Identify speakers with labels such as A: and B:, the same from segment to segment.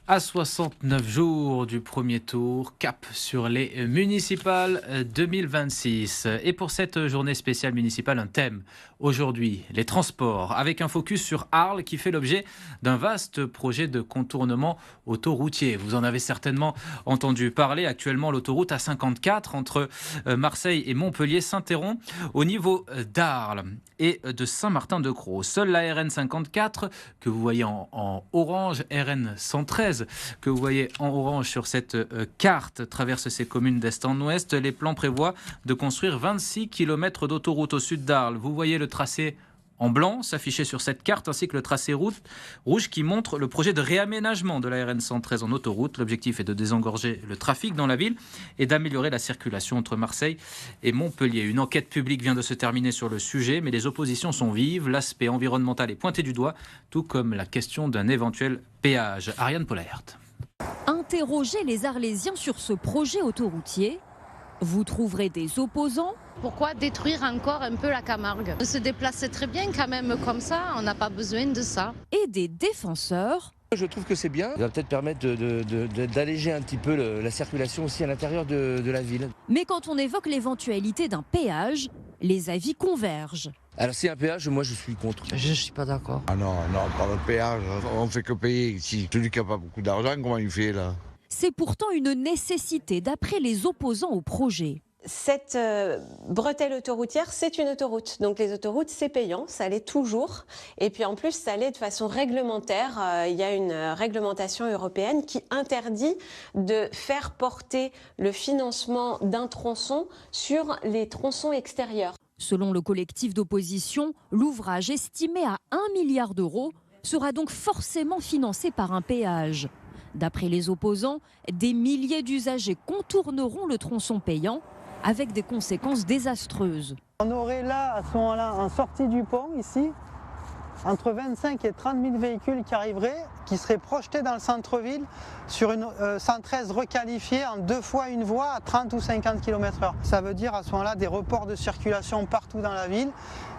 A: À 69 jours du premier tour, cap sur les municipales 2026. Et pour cette journée spéciale municipale, un thème. Aujourd'hui, les transports, avec un focus sur Arles qui fait l'objet d'un vaste projet de contournement autoroutier. Vous en avez certainement entendu parler. Actuellement, l'autoroute A54 entre Marseille et Montpellier s'interrompt au niveau d'Arles et de Saint-Martin-de-Crau. Seule la RN 54, que vous voyez en orange, RN 113, que vous voyez en orange sur cette carte, traverse ces communes d'est en ouest. Les plans prévoient de construire 26 km d'autoroute au sud d'Arles. Vous voyez le tracé en blanc s'afficher sur cette carte, ainsi que le tracé rouge qui montre le projet de réaménagement de la RN 113 en autoroute. L'objectif est de désengorger le trafic dans la ville et d'améliorer la circulation entre Marseille et Montpellier. Une enquête publique vient de se terminer sur le sujet, mais les oppositions sont vives. L'aspect environnemental est pointé du doigt, tout comme la question d'un éventuel péage. Ariane Polaert.
B: Interrogez les Arlésiens sur ce projet autoroutier. Vous trouverez des opposants.
C: Pourquoi détruire encore un peu la Camargue? On se déplacer très bien quand même comme ça, on n'a pas besoin de ça.
B: Et des défenseurs.
D: Je trouve que c'est bien. Ça va peut-être permettre d'alléger un petit peu la circulation aussi à l'intérieur de la ville.
B: Mais quand on évoque l'éventualité d'un péage, les avis convergent.
D: Alors c'est un péage, moi je suis contre.
E: Je ne suis pas d'accord.
F: Ah non, pas le péage, on fait que payer ici. Celui qui n'a pas beaucoup d'argent, comment il fait là?
B: C'est pourtant une nécessité d'après les opposants au projet.
G: Cette bretelle autoroutière, c'est une autoroute. Donc les autoroutes, c'est payant, ça l'est toujours. Et puis en plus, ça l'est de façon réglementaire. Il y a une réglementation européenne qui interdit de faire porter le financement d'un tronçon sur les tronçons extérieurs.
B: Selon le collectif d'opposition, l'ouvrage estimé à 1 milliard d'euros sera donc forcément financé par un péage. D'après les opposants, des milliers d'usagers contourneront le tronçon payant avec des conséquences désastreuses.
H: On aurait là, à ce moment-là, en sortie du pont, ici, entre 25 et 30 000 véhicules qui arriveraient, qui seraient projetés dans le centre-ville sur une 113 requalifiée en 2 fois une voie à 30 ou 50 km/h. Ça veut dire à ce moment-là des reports de circulation partout dans la ville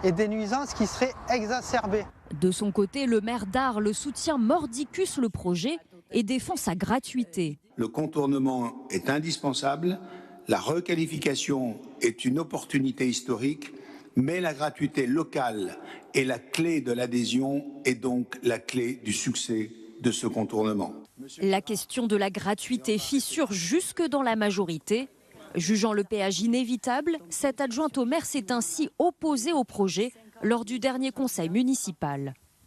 H: et des nuisances qui seraient exacerbées.
B: De son côté, le maire d'Arles soutient mordicus le projet et défend sa gratuité.
I: Le contournement est indispensable, la requalification est une opportunité historique, mais la gratuité locale est la clé de l'adhésion et donc la clé du succès de ce contournement.
B: La question de la gratuité fissure jusque dans la majorité. Jugeant le péage inévitable, cette adjointe au maire s'est ainsi opposée au projet lors du dernier conseil municipal.